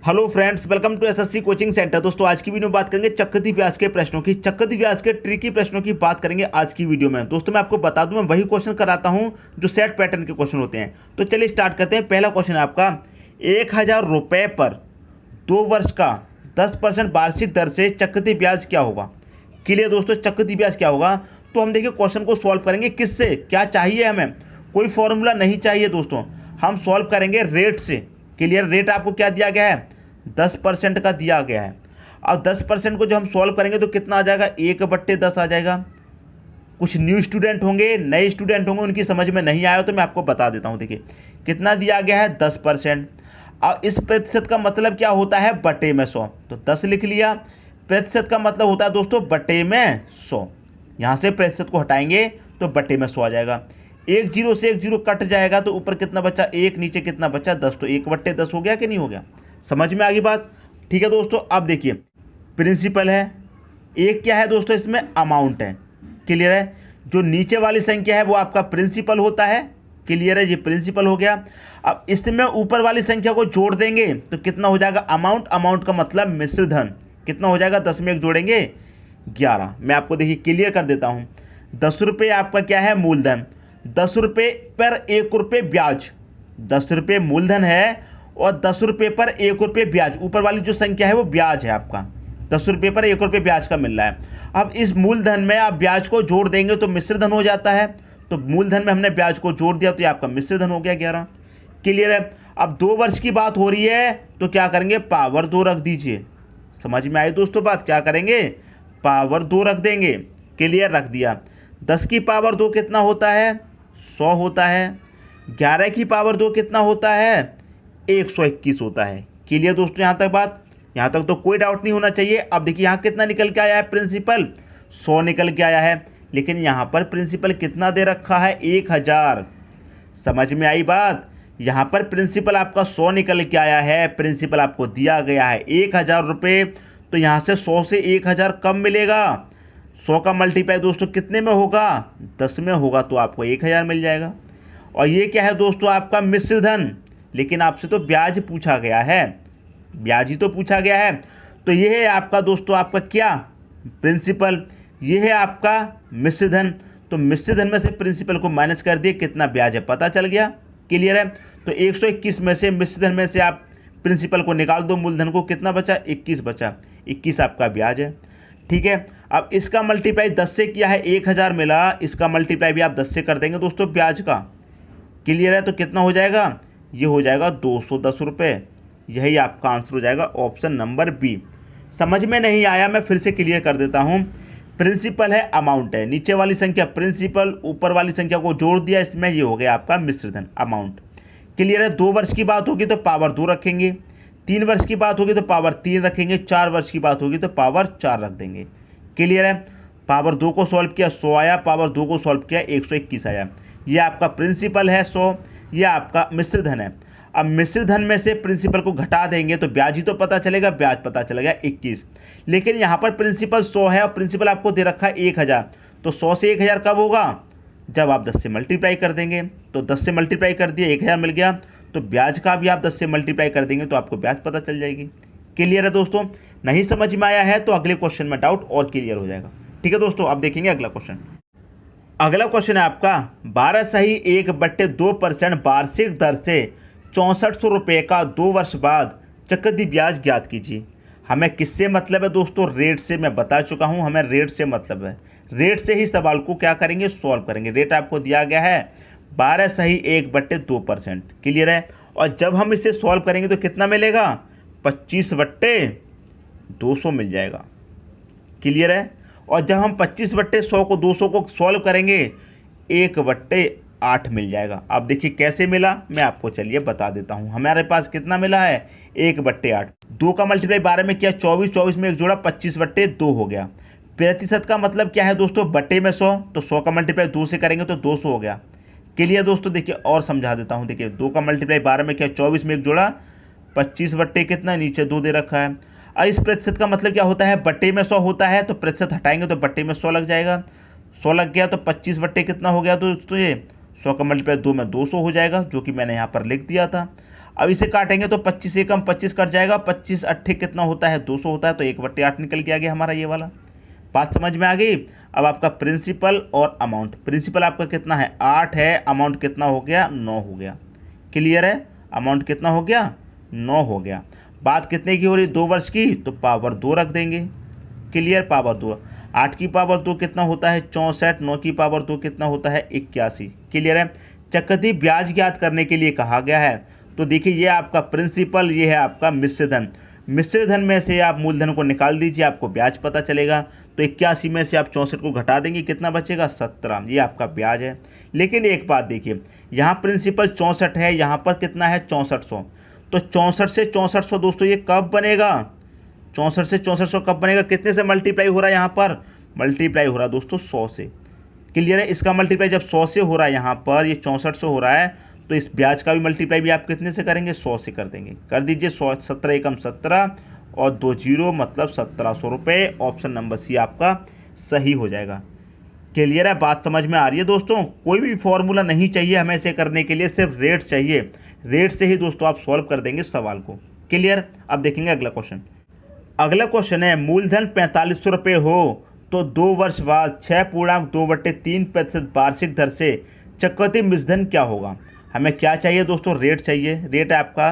Hello friends, welcome to SSC coaching centre. दोस्तों आज की वीडियो में बात करेंगे चक्रवृद्धि ब्याज के प्रश्नों की। चक्रवृद्धि ब्याज के ट्रिकी प्रश्नों की बात करेंगे आज की वीडियो में। दोस्तों मैं आपको बता दूं, मैं वही क्वेश्चन कराता हूं जो सेट पैटर्न के क्वेश्चन होते हैं। तो चलिए स्टार्ट करते हैं। पहला क्वेश्चन है आपका, 1000 रुपये पर 2 वर्ष का 10% वार्षिक दर से चक्रवृद्धि ब्याज क्या होगा। क्लियर दोस्तों, चक्रवृद्धि ब्याज क्या होगा। तो हम देखिए क्वेश्चन को सॉल्व करेंगे किससे, क्या चाहिए हमें, कोई फॉर्मूला नहीं चाहिए दोस्तों, हम सॉल्व करेंगे रेट से। क्लियर, रेट आपको क्या दिया गया है, 10% का दिया गया है। अब 10% को जो हम सॉल्व करेंगे तो कितना आ जाएगा, 1/10 आ जाएगा। कुछ न्यू स्टूडेंट होंगे, नए स्टूडेंट होंगे, उनकी समझ में नहीं आया तो मैं आपको बता देता हूँ। देखिए कितना दिया गया है, 10%। अब इस प्रतिशत का मतलब क्या होता है, बटे में 100। तो 10 लिख लिया। प्रतिशत का मतलब होता है दोस्तों बटे में 100। यहाँ से प्रतिशत को हटाएंगे तो बटे में 100 आ जाएगा। 1 0 से 1 0 कट जाएगा तो ऊपर कितना बचा, 1, नीचे कितना बचा, 10। तो 1/10 हो गया कि नहीं हो गया। समझ में आ गई बात। ठीक है दोस्तों, अब देखिए प्रिंसिपल है, एक क्या है दोस्तों इसमें, अमाउंट है। क्लियर है, जो नीचे वाली संख्या है वो आपका प्रिंसिपल होता है। क्लियर है, ये प्रिंसिपल हो गया। अब इसमें ऊपर वाली संख्या को जोड़ देंगे तो कितना हो जाएगा, अमाउंट। अमाउंट का मतलब मिश्र धन। कितना हो जाएगा, 10 में 1 जोड़ेंगे 11। मैं आपको देखिए क्लियर कर देता हूँ। 10 रुपये आपका क्या है, मूलधन। 10 रुपये पर 1 रुपये ब्याज। 10 रुपये मूलधन है और 10 रुपये पर 1 रुपये ब्याज। ऊपर वाली जो संख्या है वो ब्याज है आपका। 10 रुपये पर 1 रुपये ब्याज का मिल रहा है। अब इस मूलधन में आप ब्याज को जोड़ देंगे तो मिश्र धन हो जाता है। तो मूलधन में हमने ब्याज को जोड़ दिया तो ये आपका मिश्र धन हो गया 11। क्लियर है। अब 2 वर्ष की बात हो रही है तो क्या करेंगे, पावर 2 रख दीजिए। समझ में आई दोस्तों बात, क्या करेंगे, पावर 2 रख देंगे। क्लियर, रख दिया। 10 की पावर 2 कितना होता है, 100 होता है। 11 की पावर 2 कितना होता है, 121 होता है। क्लियर दोस्तों, यहाँ तक बात, यहाँ तक तो कोई डाउट नहीं होना चाहिए। अब देखिए यहाँ कितना निकल के आया है, प्रिंसिपल 100 निकल के आया है, लेकिन यहाँ पर प्रिंसिपल कितना दे रखा है, 1000। समझ में आई बात। यहाँ पर प्रिंसिपल आपका 100 निकल के आया है, प्रिंसिपल आपको दिया गया है 1000 रुपये। तो यहाँ से 100 से 1000 कम मिलेगा। 100 का मल्टीप्लाई दोस्तों कितने में होगा, 10 में होगा, तो आपको 1000 मिल जाएगा। और ये क्या है दोस्तों, आपका मिश्र धन। लेकिन आपसे तो ब्याज पूछा गया है, ब्याज ही तो पूछा गया है। तो ये है आपका दोस्तों, आपका क्या, प्रिंसिपल। ये है आपका मिश्र धन। तो मिश्र धन में से प्रिंसिपल को माइनस कर दिए, कितना ब्याज है पता चल गया। क्लियर है। तो 121 में से मिश्र धन में से आप प्रिंसिपल को निकाल दो, मूलधन को कितना बचा, 21 बचा। 21 आपका ब्याज है। ठीक है। अब इसका मल्टीप्लाई 10 से किया है, 1000 मिला। इसका मल्टीप्लाई भी आप 10 से कर देंगे दोस्तों ब्याज का। क्लियर है। तो कितना हो जाएगा, ये हो जाएगा 210 रुपये। यही आपका आंसर हो जाएगा, ऑप्शन नंबर बी। समझ में नहीं आया, मैं फिर से क्लियर कर देता हूँ। प्रिंसिपल है, अमाउंट है, नीचे वाली संख्या प्रिंसिपल, ऊपर वाली संख्या को जोड़ दिया इसमें, ये हो गया आपका मिश्र धन, अमाउंट। क्लियर है। 2 वर्ष की बात होगी तो पावर 2 रखेंगे, 3 वर्ष की बात होगी तो पावर 3 रखेंगे, 4 वर्ष की बात होगी तो पावर 4 रख देंगे। क्लियर है। पावर 2 को सॉल्व किया 100 आया, पावर 2 को सॉल्व किया 121 आया। ये आपका प्रिंसिपल है 100, ये आपका मिश्र धन है। अब मिश्र धन में से प्रिंसिपल को घटा देंगे तो ब्याज ही तो पता चलेगा, ब्याज पता चलेगा 21। लेकिन यहाँ पर प्रिंसिपल 100 है और प्रिंसिपल आपको दे रखा है 1000। तो 100 से 1000 कब होगा, जब आप 10 से मल्टीप्लाई कर देंगे। तो 10 से मल्टीप्लाई कर दिया, 1000 मिल गया। तो ब्याज का भी आप 10 से मल्टीप्लाई कर देंगे तो आपको ब्याज पता चल जाएगी। क्लियर है दोस्तों। नहीं समझ में आया है तो अगले क्वेश्चन में डाउट और क्लियर हो जाएगा। ठीक है दोस्तों, अब देखेंगे अगला क्वेश्चन। अगला क्वेश्चन है आपका, 12 सही 1/2% वार्षिक दर से 6400 रुपये का 2 वर्ष बाद चक्रवृद्धि ब्याज ज्ञात कीजिए। हमें किससे मतलब है दोस्तों, रेट से। मैं बता चुका हूं, हमें रेट से मतलब है। रेट से ही सवाल को क्या करेंगे, सॉल्व करेंगे। रेट आपको दिया गया है 12 सही 1/2%। क्लियर है। और जब हम इसे सॉल्व करेंगे तो कितना मिलेगा, 25/200 मिल जाएगा। क्लियर है। और जब हम 25/100 को 200 को सॉल्व करेंगे 1/8 मिल जाएगा। अब देखिए कैसे मिला, मैं आपको चलिए बता देता हूँ। हमारे पास कितना मिला है, 1/8। 2 का मल्टीप्लाई 12 में किया 24, 24 में 1 जोड़ा 25/2 हो गया। प्रतिशत का मतलब क्या है दोस्तों, बटे में 100। तो 100 का मल्टीप्लाई 2 से करेंगे तो 200 हो गया। क्लियर दोस्तों। देखिए और समझा देता हूँ। देखिए 2 का मल्टीप्लाई 12 में किया 24 में 1 जोड़ा 25 कितना, नीचे 2 दे रखा है। अब इस प्रतिशत का मतलब क्या होता है, बटे में 100 होता है। तो प्रतिशत हटाएंगे तो बटे में 100 लग जाएगा। 100 लग गया तो 25 कितना हो गया दोस्तों, ये 100 का मल्टीप्लाई 2 में 200 हो जाएगा, जो कि मैंने यहाँ पर लिख दिया था। अब इसे काटेंगे तो 25 से कम 25 कट जाएगा, 25 अट्ठे कितना होता है 200 होता है, तो 1/8 निकल के आ गया हमारा ये वाला। बात समझ में आ गई। अब आपका प्रिंसिपल और अमाउंट, प्रिंसिपल आपका कितना है 8 है, अमाउंट कितना हो गया 9 हो गया। क्लियर है, अमाउंट कितना हो गया 9 हो गया। बात कितने की हो रही 2 वर्ष की, तो पावर 2 रख देंगे। क्लियर, पावर 2, 8 की पावर 2 कितना होता है 64, 9 की पावर 2 कितना होता है 81। क्लियर है। चक्रवृद्धि ब्याज ज्ञात करने के लिए कहा गया है। तो देखिए ये आपका प्रिंसिपल, ये है आपका मिश्र धन। मिश्र धन में से आप मूलधन को निकाल दीजिए, आपको ब्याज पता चलेगा। तो 81 में से आप 64 को घटा देंगे, कितना बचेगा 17, ये आपका ब्याज है। लेकिन एक बात देखिए, यहाँ प्रिंसिपल 64 है, यहाँ पर कितना है 6400। तो 64 से 6400 दोस्तों ये कब बनेगा, 64 से 6400 कब बनेगा, कितने से मल्टीप्लाई हो रहा है, यहाँ पर मल्टीप्लाई हो रहा है दोस्तों 100 से। क्लियर है। इसका मल्टीप्लाई जब 100 से हो रहा है, यहाँ पर ये 6400 हो रहा है, तो इस ब्याज का भी मल्टीप्लाई भी आप कितने से करेंगे 100 से कर देंगे। कर दीजिए 100, 17 एकम 17 और 2 जीरो मतलब 1700 रुपये। ऑप्शन नंबर सी आपका सही हो जाएगा। क्लियर है, बात समझ में आ रही है दोस्तों। कोई भी फॉर्मूला नहीं चाहिए हमें इसे करने के लिए, सिर्फ रेट चाहिए। रेट से ही दोस्तों आप सॉल्व कर देंगे सवाल को। क्लियर। अब देखेंगे अगला क्वेश्चन। अगला क्वेश्चन है, मूलधन 4500 रुपये हो तो 2 वर्ष बाद 6.2/3% वार्षिक दर से चक्रवृद्धि मिश्रधन क्या होगा। हमें क्या चाहिए दोस्तों, रेट चाहिए। रेट है आपका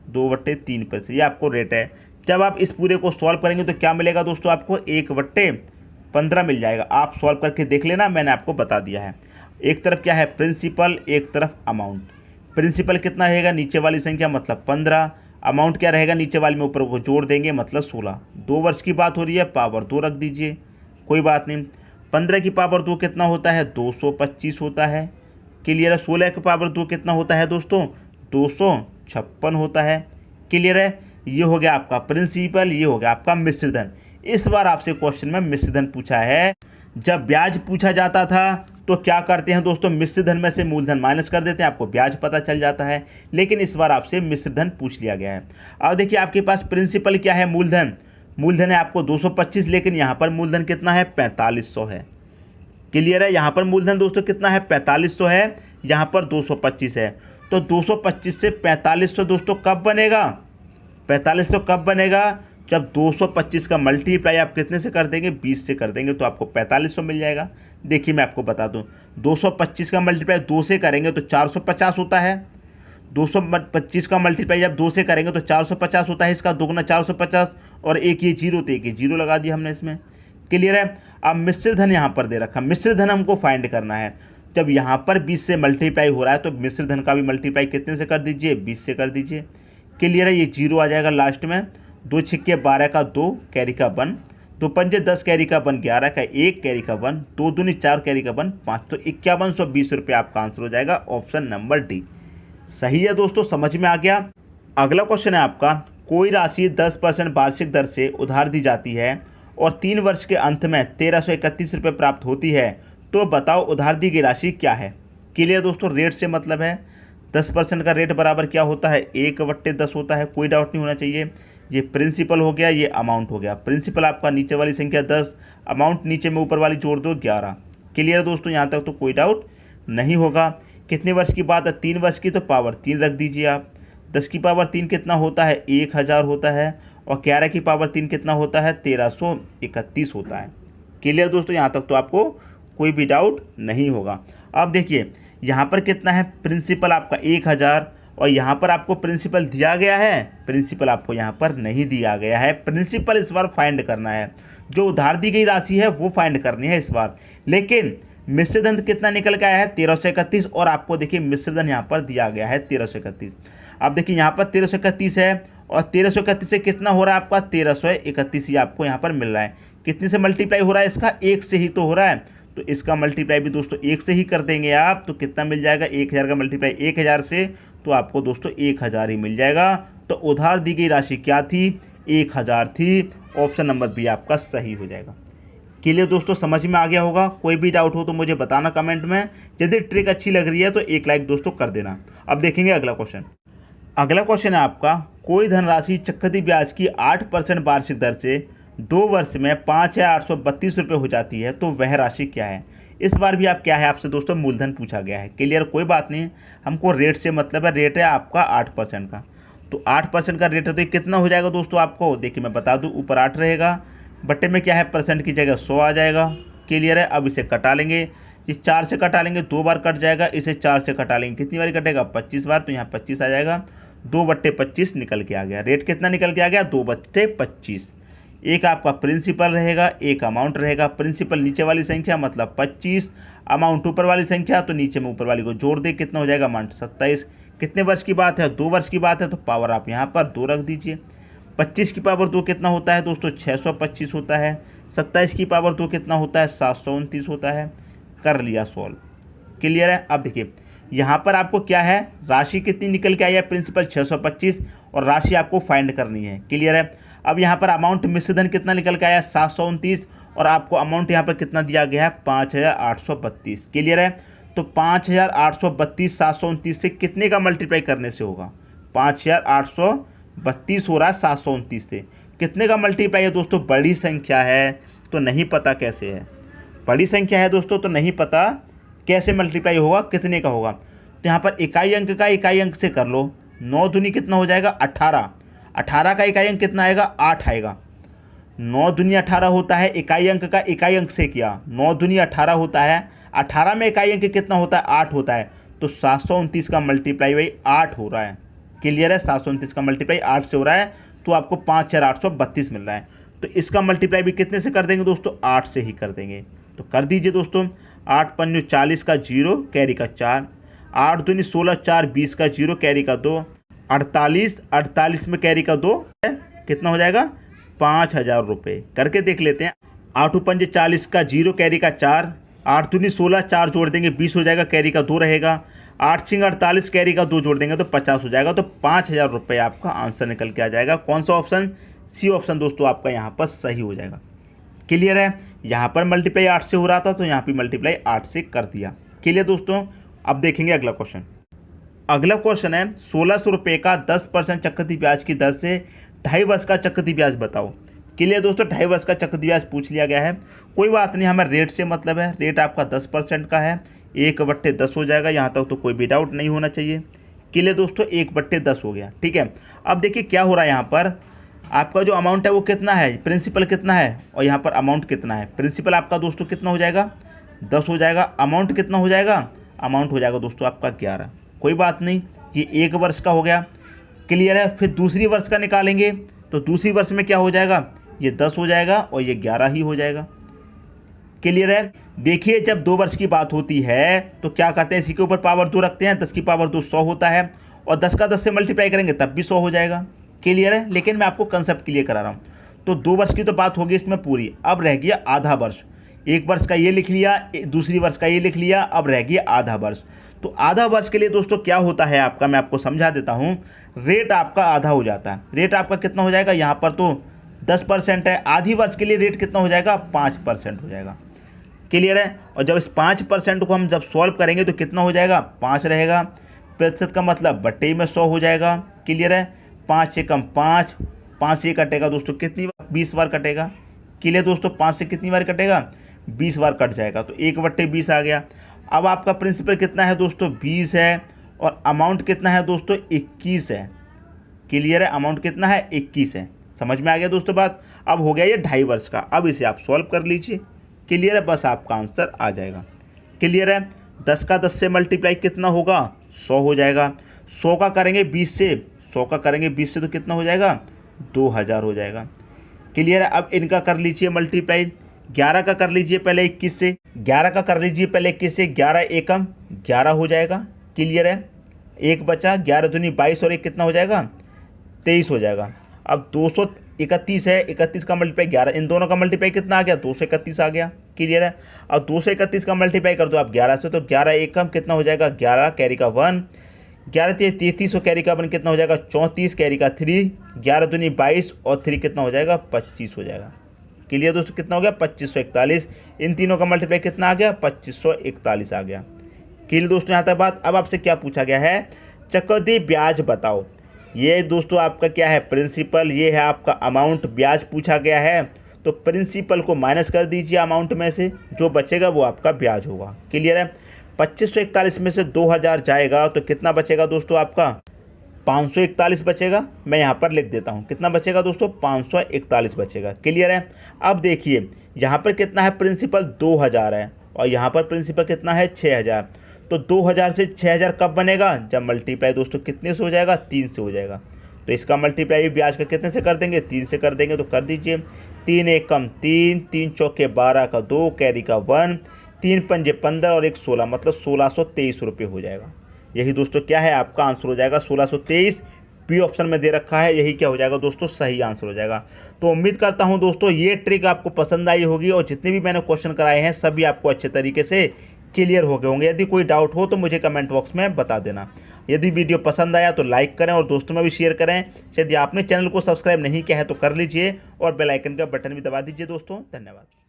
2/3%, ये आपको रेट है। जब आप इस पूरे को सॉल्व करेंगे तो क्या मिलेगा दोस्तों, आपको 1/15 मिल जाएगा। आप सॉल्व करके देख लेना, मैंने आपको बता दिया है। एक तरफ क्या है प्रिंसिपल, एक तरफ अमाउंट। प्रिंसिपल कितना रहेगा, नीचे वाली संख्या मतलब 15, अमाउंट क्या रहेगा नीचे वाले में ऊपर को जोड़ देंगे मतलब 16। 2 वर्ष की बात हो रही है, पावर 2 रख दीजिए, कोई बात नहीं। 15 की पावर 2 कितना होता है 225 होता है। क्लियर है। 16 की पावर 2 कितना होता है दोस्तों 256 होता है। क्लियर है। ये हो गया आपका प्रिंसिपल, ये हो गया आपका मिश्रधन। इस बार आपसे क्वेश्चन में मिश्रधन पूछा है। जब ब्याज पूछा जाता था तो क्या करते हैं दोस्तों, मिश्रधन में से मूलधन माइनस कर देते हैं, आपको ब्याज पता चल जाता है। लेकिन इस बार आपसे मिश्रधन पूछ लिया गया है। अब देखिए आपके पास प्रिंसिपल क्या है, मूलधन। मूलधन है आपको 225, लेकिन यहाँ पर मूलधन कितना है 4500 है। क्लियर है। यहाँ पर मूलधन दोस्तों कितना है 4500 है, यहाँ पर 225 है। तो 225 से 4500 दोस्तों कब बनेगा, 4500 कब बनेगा, जब 225 का मल्टीप्लाई आप कितने से कर देंगे 20 से कर देंगे, तो आपको 4500 मिल जाएगा। देखिए मैं आपको बता दूं, 225 का मल्टीप्लाई 2 से करेंगे तो 450 होता है। 225 का मल्टीप्लाई जब 2 से करेंगे तो 450 होता है, इसका दोगुना 450 और एक ये जीरो, तो एक ये जीरो लगा दिया हमने इसमें। क्लियर है। अब मिश्रधन यहाँ पर दे रखा, मिश्रधन हमको फाइंड करना है। जब यहाँ पर 20 से मल्टीप्लाई हो रहा है तो मिश्रधन का भी मल्टीप्लाई कितने से कर दीजिए 20 से कर दीजिए। क्लियर है। ये जीरो आ जाएगा लास्ट में। 2 छिक्के 12 का 2 कैरी का 1, 2 पंजे 10 कैरी का 1, 11 का 1 कैरी का 1, 2 दूनी 4 कैरी का 1, 5, तो 5120 रुपये आपका आंसर हो जाएगा। ऑप्शन नंबर डी सही है दोस्तों, समझ में आ गया। अगला क्वेश्चन है आपका, कोई राशि 10% वार्षिक दर से उधार दी जाती है और 3 वर्ष के अंत में 1331 रुपये प्राप्त होती है, तो बताओ उधार दी गई राशि क्या है। क्लियर दोस्तों, रेट से मतलब है 10% का रेट बराबर क्या होता है 1/10 होता है, कोई डाउट नहीं होना चाहिए। ये प्रिंसिपल हो गया, ये अमाउंट हो गया। प्रिंसिपल आपका नीचे वाली संख्या 10, अमाउंट नीचे में ऊपर वाली जोड़ दो 11। क्लियर दोस्तों, यहाँ तक तो कोई डाउट नहीं होगा। कितने वर्ष की बात है 3 वर्ष की, तो पावर 3 रख दीजिए आप। 10 की पावर 3 कितना होता है 1000 होता है, और 11 की पावर 3 कितना होता है 1331 होता है। क्लियर दोस्तों, यहाँ तक तो आपको कोई भी डाउट नहीं होगा। अब देखिए यहाँ पर कितना है प्रिंसिपल आपका 1000, और यहाँ पर आपको प्रिंसिपल दिया गया है, प्रिंसिपल आपको यहाँ पर नहीं दिया गया है। प्रिंसिपल इस बार फाइंड करना है, जो उधार दी गई राशि है वो फाइंड करनी है इस बार। लेकिन मिश्रधन कितना निकल के आया है 1331, और आपको देखिए मिश्रधन यहाँ पर दिया गया है 1331। अब देखिए यहाँ पर 1331 है, और 1331 से कितना हो रहा है आपका 1331 ही आपको यहाँ पर मिल रहा है। कितने से मल्टीप्लाई हो रहा है इसका, 1 से ही तो हो रहा है, तो इसका मल्टीप्लाई भी दोस्तों 1 से ही कर देंगे आप, तो कितना मिल जाएगा 1000 का मल्टीप्लाई 1000 से, तो आपको दोस्तों 1000 ही मिल जाएगा। तो उधार दी गई राशि क्या थी 1000 थी। ऑप्शन नंबर बी आपका सही हो जाएगा। क्लियर दोस्तों, समझ में आ गया होगा। कोई भी डाउट हो तो मुझे बताना कमेंट में। यदि ट्रिक अच्छी लग रही है तो एक लाइक दोस्तों कर देना। अब देखेंगे अगला क्वेश्चन। अगला क्वेश्चन है आपका, कोई धनराशि चक्रवृद्धि ब्याज की 8% वार्षिक दर से 2 वर्ष में 5832 रुपये हो जाती है, तो वह राशि क्या है। इस बार भी आप क्या है आपसे दोस्तों मूलधन पूछा गया है। क्लियर, कोई बात नहीं, हमको रेट से मतलब है। रेट है आपका 8% का, तो 8% का रेट है तो ये कितना हो जाएगा दोस्तों आपको देखिए मैं बता दूं, ऊपर 8 रहेगा, बट्टे में क्या है परसेंट की जगह 100 आ जाएगा। क्लियर है, अब इसे कटा लेंगे, ये 4 से कटा लेंगे 2 बार कट जाएगा, इसे 4 से कटा लेंगे कितनी बार कटेगा 25 बार, तो यहाँ 25 आ जाएगा, 2/25 निकल के आ गया। रेट कितना निकल के आ गया 2/25। एक आपका प्रिंसिपल रहेगा, एक अमाउंट रहेगा। प्रिंसिपल नीचे वाली संख्या मतलब 25, अमाउंट ऊपर वाली संख्या तो नीचे में ऊपर वाली को जोड़ दे, कितना हो जाएगा अमाउंट 27। कितने वर्ष की बात है 2 वर्ष की बात है, तो पावर आप यहाँ पर 2 रख दीजिए। 25 की पावर 2 कितना होता है दोस्तों 625 होता है। 27 की पावर 2 कितना होता है 729 होता है। कर लिया सॉल्व। क्लियर है, अब देखिए यहाँ पर आपको क्या है राशि कितनी निकल के आई है, प्रिंसिपल 625 और राशि आपको फाइंड करनी है। क्लियर है, अब यहाँ पर अमाउंट मिश्रधन कितना निकल के आया 729 और आपको अमाउंट यहाँ पर कितना दिया गया है 5832। क्लियर है, तो 5832 729 से कितने का मल्टीप्लाई करने से होगा 5832 हो रहा है 729 से, कितने का मल्टीप्लाई है दोस्तों, बड़ी संख्या है तो नहीं पता कैसे है, बड़ी संख्या है दोस्तों तो नहीं पता कैसे मल्टीप्लाई होगा, कितने का होगा। तो यहाँ पर इकाई अंक का इकाई अंक से कर लो, 9 दूनी कितना हो जाएगा 18, 18 का इकाई अंक कितना आएगा 8 आएगा। 9 दूनी 18 होता है, इकाई अंक का इकाई अंक से किया, 9 दूनी 18 होता है, 18 में इकाई अंक कितना होता है 8 होता है, तो 729 का मल्टीप्लाई भाई 8 हो रहा है। क्लियर है, 729 का मल्टीप्लाई 8 से हो रहा है, तो आपको 5832 मिल रहा है। तो इसका मल्टीप्लाई भी कितने से कर देंगे दोस्तों 8 से ही कर देंगे। तो कर दीजिए दोस्तों, 8 पंजे 40 का 0 कैरी का 4, 8 दूनी 16 4 20 का 0 कैरी का 2, 48 में कैरी का 2 कितना हो जाएगा 5000 रुपये। करके देख लेते हैं। 8 पंजे 40 का 0 कैरी का 4, 8 दूनी 16 4 जोड़ देंगे 20 हो जाएगा, कैरी का 2 रहेगा, 8 छिंग 48 कैरी का 2 जोड़ देंगे तो 50 हो जाएगा। तो 5000 रुपये आपका आंसर निकल के आ जाएगा। कौन सा ऑप्शन, सी ऑप्शन दोस्तों आपका यहाँ पर सही हो जाएगा। क्लियर है, यहाँ पर मल्टीप्लाई 8 से हो रहा था तो यहाँ पे मल्टीप्लाई 8 से कर दिया। क्लियर दोस्तों, अब देखेंगे अगला क्वेश्चन। अगला क्वेश्चन है 1600 रुपये का 10% चक्रवृद्धि ब्याज की दर से 2.5 वर्ष का चक्रवृद्धि ब्याज बताओ। क्लियर दोस्तों, 2.5 वर्ष का चक्रवृद्धि ब्याज पूछ लिया गया है। कोई बात नहीं, हमें रेट से मतलब है, रेट आपका 10% का है, 1/10 हो जाएगा, यहाँ तक तो कोई भी डाउट नहीं होना चाहिए। क्लियर दोस्तों, 1/10 हो गया। ठीक है, अब देखिए क्या हो रहा है, यहाँ पर आपका जो अमाउंट है वो कितना है, प्रिंसिपल कितना है और यहाँ पर अमाउंट कितना है। प्रिंसिपल आपका दोस्तों कितना हो जाएगा 10 हो जाएगा, अमाउंट कितना हो जाएगा, अमाउंट हो जाएगा दोस्तों आपका 11। कोई बात नहीं, ये 1 वर्ष का हो गया। क्लियर है, फिर दूसरी वर्ष का निकालेंगे तो दूसरी वर्ष में क्या हो जाएगा, ये 10 हो जाएगा और ये 11 ही हो जाएगा। क्लियर है, देखिए जब 2 वर्ष की बात होती है तो क्या करते हैं, इसी के ऊपर पावर 2 रखते हैं, 10 की पावर 2 100 होता है और 10 का 10 से मल्टीप्लाई करेंगे तब भी 100 हो जाएगा। क्लियर है, लेकिन मैं आपको कंसेप्ट क्लियर करा रहा हूँ। तो 2 वर्ष की तो बात होगी इसमें पूरी, अब रह गया आधा वर्ष। 1 वर्ष का ये लिख लिया, दूसरी वर्ष का ये लिख लिया, अब रह गया आधा वर्ष। तो आधा वर्ष के लिए दोस्तों क्या होता है आपका, मैं आपको समझा देता हूँ। रेट आपका आधा हो जाता है, रेट आपका कितना हो जाएगा, यहाँ पर तो 10% है, आधी वर्ष के लिए रेट कितना हो जाएगा 5% हो जाएगा। क्लियर है, और जब इस 5% को हम जब सॉल्व करेंगे तो कितना हो जाएगा 5 रहेगा, प्रतिशत का मतलब बट्टे में 100 हो जाएगा। क्लियर है, 5 से कम 5, 5 से कटेगा दोस्तों कितनी बार 20 बार कटेगा। क्लियर दोस्तों, 5 से कितनी बार कटेगा 20 बार कट जाएगा, तो 1/20 आ गया। अब आपका प्रिंसिपल कितना है दोस्तों 20 है और अमाउंट कितना है दोस्तों 21 है। क्लियर है, अमाउंट कितना है 21 है। समझ में आ गया दोस्तों बात। अब हो गया ये 2.5 वर्ष का, अब इसे आप सॉल्व कर लीजिए। क्लियर है, बस आपका आंसर आ जाएगा। क्लियर है, 10 का 10 से मल्टीप्लाई कितना होगा 100 हो जाएगा, 100 का करेंगे 20 से, 100 का करेंगे 20 से तो कितना हो जाएगा 2000 हो जाएगा। क्लियर है, अब इनका कर लीजिए मल्टीप्लाई, 11 का कर लीजिए पहले 21 से, 11 का कर लीजिए पहले 21 से, 11 एकम 11 हो जाएगा। क्लियर है, 1 बचा, 11 दूनी 22 और 1 कितना हो जाएगा 23 हो जाएगा। अब 231 है, 31 का मल्टीप्लाई 11, इन दोनों का मल्टीप्लाई कितना आ गया 231 आ गया। क्लियर है, अब 231 का मल्टीप्लाई कर दो आप 11 से, तो 11 एकम कितना हो जाएगा 11 कैरी का 1, 11 33 और कैरी का 1 कितना हो जाएगा 34 कैरी का 3, 11 दूनी 22 और 3 कितना हो जाएगा 25 हो जाएगा। क्लियर दोस्तों, कितना हो गया 2541, इन तीनों का मल्टीप्लाई कितना आ गया 2541 आ गया। क्लियर दोस्तों, यहाँ तक बात। अब आपसे क्या पूछा गया है, चक्रवृद्धि ब्याज बताओ। ये दोस्तों आपका क्या है प्रिंसिपल, ये है आपका अमाउंट, ब्याज पूछा गया है। तो प्रिंसिपल को माइनस कर दीजिए अमाउंट में से, जो बचेगा वो आपका ब्याज होगा। क्लियर है। 2541 में से 2000 जाएगा तो कितना बचेगा दोस्तों आपका 541 बचेगा। मैं यहाँ पर लिख देता हूँ कितना बचेगा दोस्तों 541 बचेगा। क्लियर है। अब देखिए यहाँ पर कितना है प्रिंसिपल 2000 है और यहाँ पर प्रिंसिपल कितना है 6000। तो 2000 से 6000 कब बनेगा जब मल्टीप्लाई दोस्तों कितने से हो जाएगा 3 से हो जाएगा। तो इसका मल्टीप्लाई भी ब्याज का कितने से कर देंगे 3 से कर देंगे। तो कर दीजिए 3 एक कम 3, 3 चौके 12 का 2, कैरी का 1, 3 पंजे 15 और 1 16, मतलब 1623 रुपये हो जाएगा। यही दोस्तों क्या है आपका आंसर हो जाएगा 1623। बी ऑप्शन में दे रखा है, यही क्या हो जाएगा दोस्तों सही आंसर हो जाएगा। तो उम्मीद करता हूं दोस्तों ये ट्रिक आपको पसंद आई होगी और जितने भी मैंने क्वेश्चन कराए हैं सभी आपको अच्छे तरीके से क्लियर हो गए होंगे। यदि कोई डाउट हो तो मुझे कमेंट बॉक्स में बता देना। यदि वीडियो पसंद आया तो लाइक करें और दोस्तों में भी शेयर करें। यदि आपने चैनल को सब्सक्राइब नहीं किया है तो कर लीजिए और बेल आइकन का बटन भी दबा दीजिए दोस्तों। धन्यवाद।